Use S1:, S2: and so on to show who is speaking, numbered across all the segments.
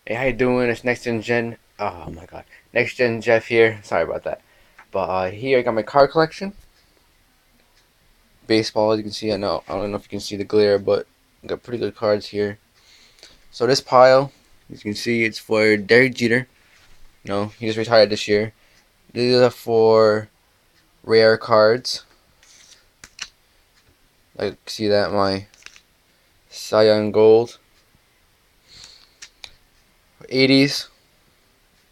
S1: Hey, how you doing? It's Next Gen Gen. Oh my God, Next Gen Jeff here. Sorry about that. But here I got my card collection. Baseball, as you can see. I don't know if you can see the glare, but I got pretty good cards here. So this pile, as you can see, it's for Derek Jeter. No, he just retired this year. These are for rare cards. Like see that my Cy Young Gold, 80s,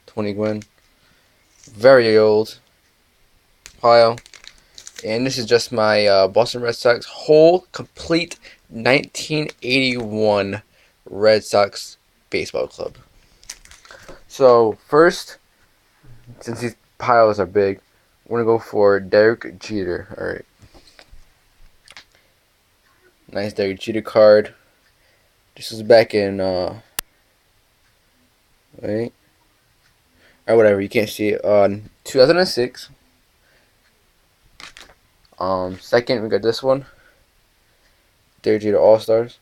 S1: 20 Gwynn, very old pile. And this is just my Boston Red Sox whole complete 1981 Red Sox baseball club. So first, since these piles are big, we're gonna go for Derek Jeter. All right, nice Derek Jeter card. This was back in wait, or whatever. You can't see it on 2006. Second we got this one, Derek Jeter All Stars,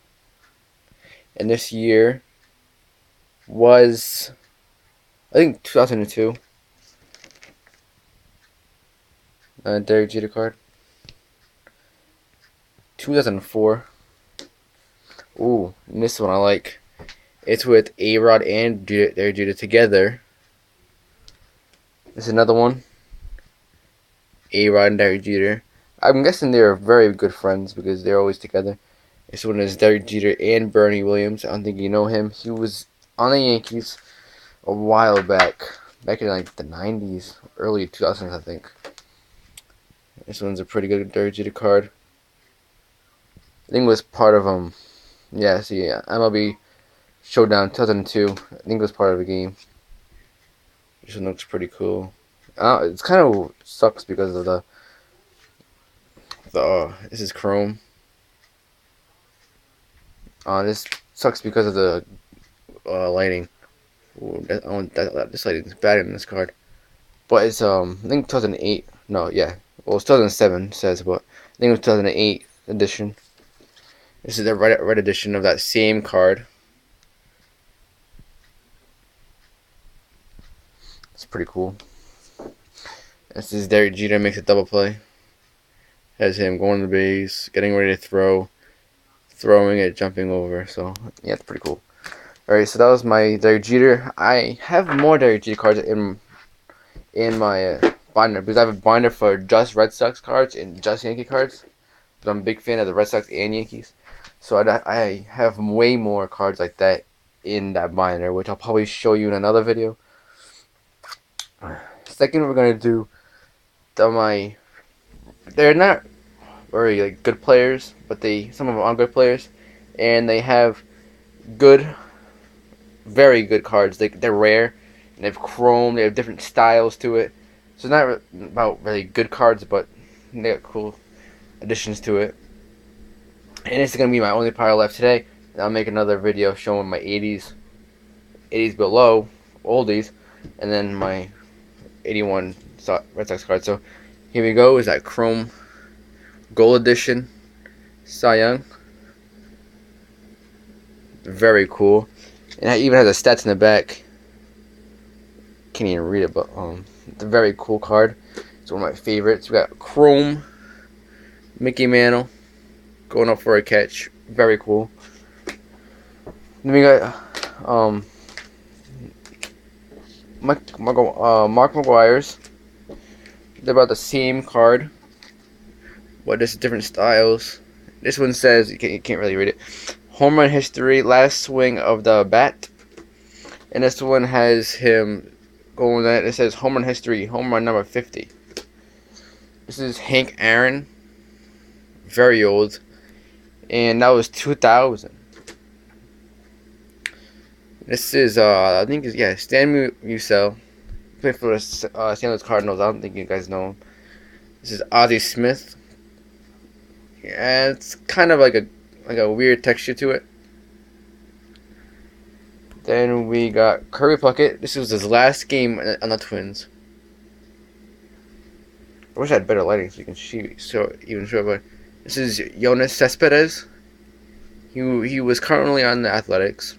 S1: and this year was I think 2002. Derek Jeter card. 2004. Ooh, and this one I like. It's with A-Rod and Derek Jeter together. This is another one. A-Rod and Derek Jeter. I'm guessing they're very good friends because they're always together. This one is Derek Jeter and Bernie Williams. I don't think you know him. He was on the Yankees a while back. Back in like the 90s, early 2000s, I think. This one's a pretty good Derek Jeter card. I think it was part of yeah, see, MLB Showdown 2002. I think it was part of the game. This one looks pretty cool. It's kind of sucks because of the this is chrome. This sucks because of the lighting. Ooh, this lighting is bad in this card. But it's I think 2008. No, yeah. Well, it's 2007 says, but I think it was 2008 edition. This is the red edition of that same card. It's pretty cool. This is Derek Jeter makes a double play. Has him going to the base, getting ready to throw, throwing it, jumping over. So yeah, it's pretty cool. All right, so that was my Derek Jeter. I have more Derek Jeter cards in my binder because I have a binder for just Red Sox cards and just Yankee cards. But I'm a big fan of the Red Sox and Yankees, so I have way more cards like that in that binder, which I'll probably show you in another video. Second, we're gonna do my. They're not very like good players, but some of them are good players, and they have good, very good cards. They're rare, and they have chrome. They have different styles to it. So it's not about really good cards, but they got cool additions to it. And this is gonna be my only pile left today. And I'll make another video showing my 80s below, oldies, and then my 81 Red Sox card. So here we go. Is that chrome gold edition Cy Young? Very cool. And it even has the stats in the back. Can't even read it, but it's a very cool card. It's one of my favorites. We got chrome Mickey Mantle going up for a catch. Very cool. Then we got Mark McGwire's. They're about the same card, but just different styles. This one says you can't really read it. Home run history, last swing of the bat, and this one has him going at it says home run history, home run number 50. This is Hank Aaron, very old, and that was 2000. This is I think it's Stan Musial, played for the St. Louis Cardinals. I don't think you guys know him. This is Ozzie Smith. Yeah, it's kind of like a weird texture to it. Then we got Kirby Puckett. This was his last game on the Twins. I wish I had better lighting so you can show. But this is Yoenis Cespedes. He was currently on the Athletics.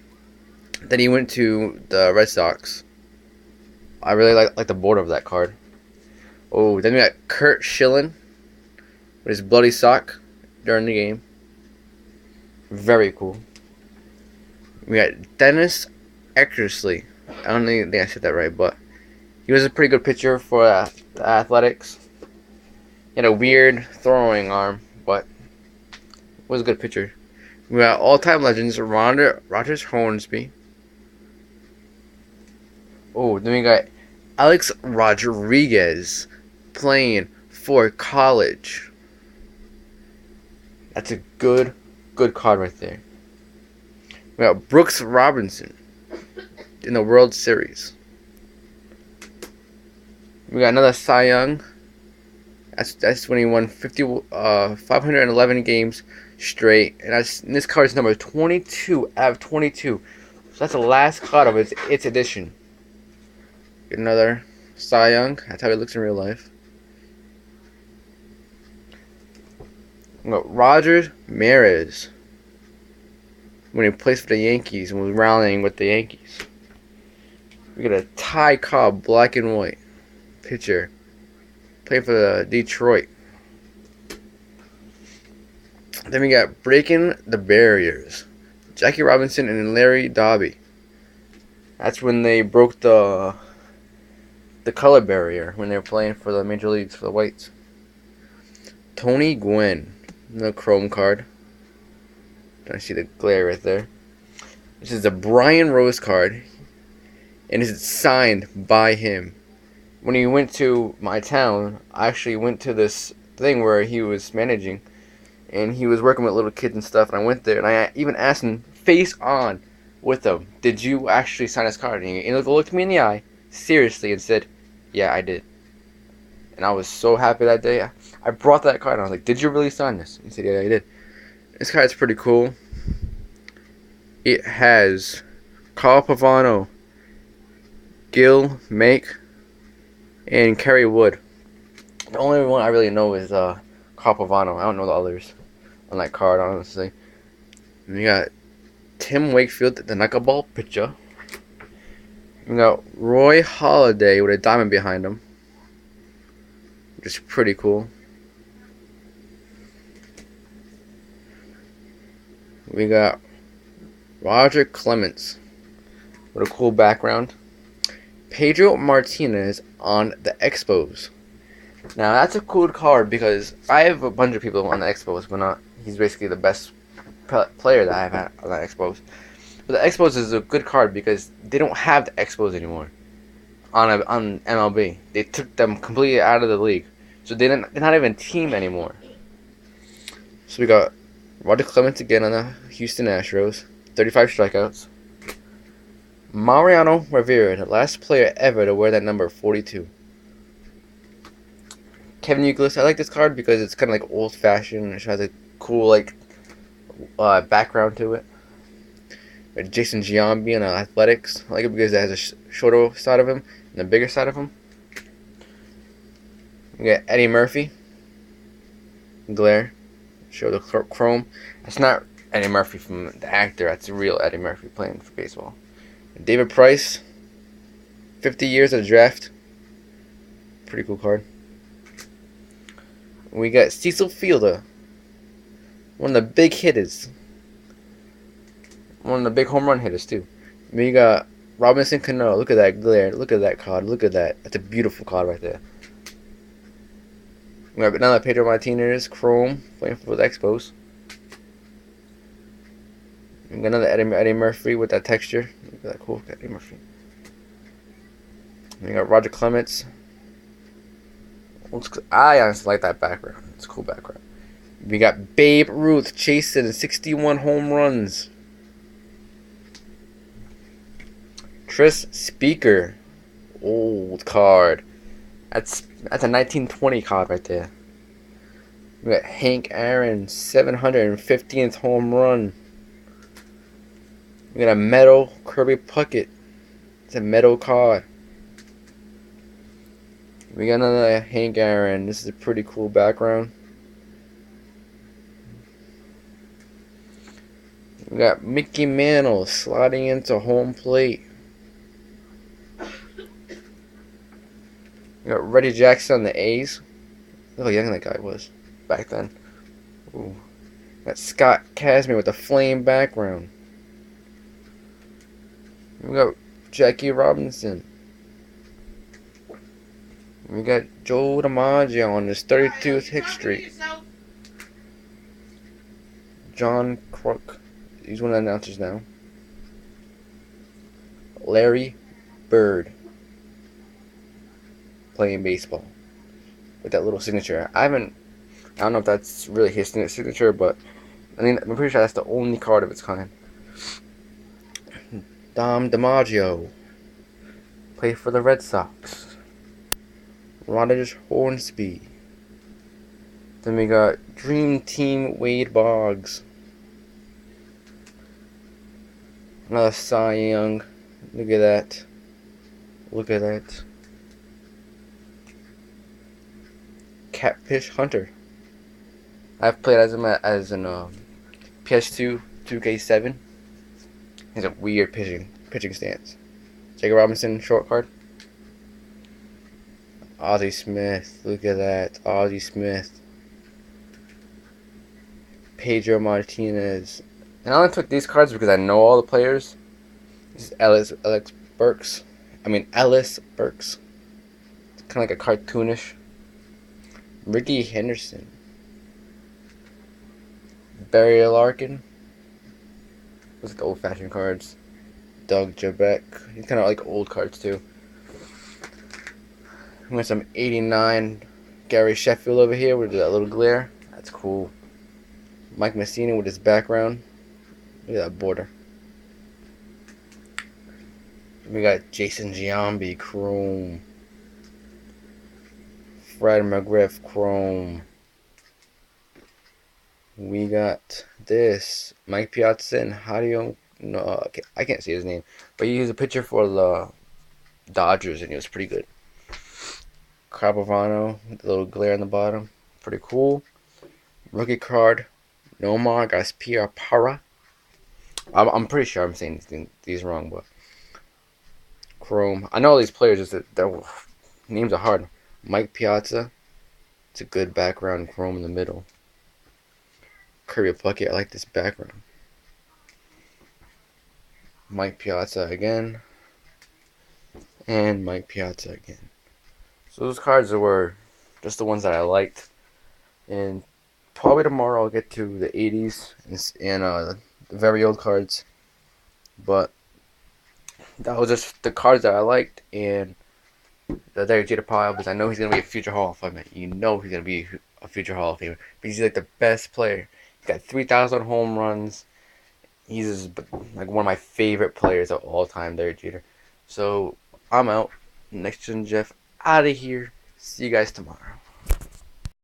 S1: Then he went to the Red Sox. I really like the border of that card. Oh, then we got Kurt Schilling with his bloody sock during the game. Very cool. We got Dennis Eckersley. I don't think I said that right, but he was a pretty good pitcher for the Athletics. He had a weird throwing arm, but was a good pitcher. We got all-time legends Rogers Hornsby. Oh, then we got Alex Rodriguez playing for college. That's a good card right there. We got Brooks Robinson in the World Series. We got another Cy Young. That's when he won 511 games straight, and this card is number 22 out of 22. So that's the last card of its edition. Get another Cy Young. That's how he looks in real life. We got Roger Maris when he plays for the Yankees and was rallying with the Yankees. We got a Ty Cobb, black and white pitcher. Played for the Detroit. Then we got Breaking the Barriers. Jackie Robinson and Larry Doby. That's when they broke the color barrier when they were playing for the major leagues for the Whites. Tony Gwynn. The chrome card. I see the glare right there. This is a Brian Rose card. And it's signed by him. When he went to my town, I actually went to this thing where he was managing, and he was working with little kids and stuff, and I went there, and I even asked him, face on, with him, did you actually sign his card? And he looked me in the eye, seriously, and said, yeah, I did. And I was so happy that day. I brought that card, and I was like, did you really sign this? He said, yeah, I did. This card's pretty cool. It has Carl Pavano, Gil Make, and Kerry Wood. The only one I really know is Carl Pavano. I don't know the others on that card, honestly. And we got Tim Wakefield, the knuckleball pitcher. We got Roy Halladay with a diamond behind him, which is pretty cool. We got Roger Clemens with a cool background. Pedro Martinez on the Expos. Now that's a cool card because I have a bunch of people on the Expos, but not. He's basically the best player that I've had on the Expos. But the Expos is a good card because they don't have the Expos anymore on MLB. They took them completely out of the league, so they're not even a team anymore. So we got Roger Clemens again on the Houston Astros, 35 strikeouts. Mariano Rivera, the last player ever to wear that number 42. Kevin Youkilis, I like this card because it's kind of like old-fashioned. It has a cool background to it. Jason Giambi on Athletics, I like it because it has a shorter side of him and a bigger side of him. We got Eddie Murphy. Glare. Show the chrome. That's not Eddie Murphy from the actor. That's the real Eddie Murphy playing for baseball. David Price, 50 years of the draft. Pretty cool card. We got Cecil Fielder, one of the big hitters. One of the big home run hitters, too. We got Robinson Cano. Look at that glare. Look at that card. Look at that. That's a beautiful card right there. We got another Pedro Martinez, chrome, playing for the Expos. We got another Eddie Murphy with that texture. Look at that cool Eddie Murphy. We got Roger Clemens. I honestly like that background. It's a cool background. We got Babe Ruth chasing 61 home runs. Tris Speaker. Old card. That's a 1920 card right there. We got Hank Aaron, 715th home run. We got a metal Kirby Puckett. It's a metal card. We got another Hank Aaron. This is a pretty cool background. We got Mickey Mantle sliding into home plate. We got Reggie Jackson on the A's. Look how young that guy was back then. Ooh. Got Scott Kazmir with the flame background. We got Jackie Robinson. We got Joe DiMaggio on his 32th hit streak. John Kruk. He's one of the announcers now. Larry Bird. Playing baseball. With that little signature. I don't know if that's really his signature, but I'm pretty sure that's the only card of its kind. Dom DiMaggio. Played for the Red Sox. Rogers Hornsby. Then we got Dream Team Wade Boggs. Another Cy Young. Look at that. Look at that. Catfish Hunter. I've played as him as an PS2 2K7. He's a weird pitching stance. Jackie Robinson short card. Ozzie Smith. Look at that. Ozzie Smith. Pedro Martinez. And I only took these cards because I know all the players. This is Ellis Burks. Ellis Burks. It's kind of like a cartoonish. Ricky Henderson. Barry Larkin. Those are the old-fashioned cards. Doug Jabek. He's kind of like old cards too. We got some 89 Gary Sheffield over here with that little glare. That's cool. Mike Messina with his background. Look at that border. We got Jason Giambi, Chrome. Fred McGriff, Chrome. We got this. Mike Piazza and Hario. No, I can't see his name. But he was a pitcher for the Dodgers, and he was pretty good. Crapovano, with a little glare on the bottom. Pretty cool. Rookie card. Nomar Gaspar Para. I'm pretty sure I'm saying these wrong, but Chrome. I know all these players. Just that their names are hard. Mike Piazza. It's a good background. Chrome in the middle. Kirby Puckett. I like this background. Mike Piazza again. And Mike Piazza again. So those cards were just the ones that I liked. And probably tomorrow I'll get to the 80s and the very old cards. But that was just the cards that I liked. And the Derek Jeter pile, because I know he's going to be a future Hall of Famer. You know he's going to be a future Hall of Famer. Because he's like the best player. He's got 3,000 home runs. He's like one of my favorite players of all time, Derek Jeter. So I'm out. Next Gen Jeff out of here. See you guys tomorrow.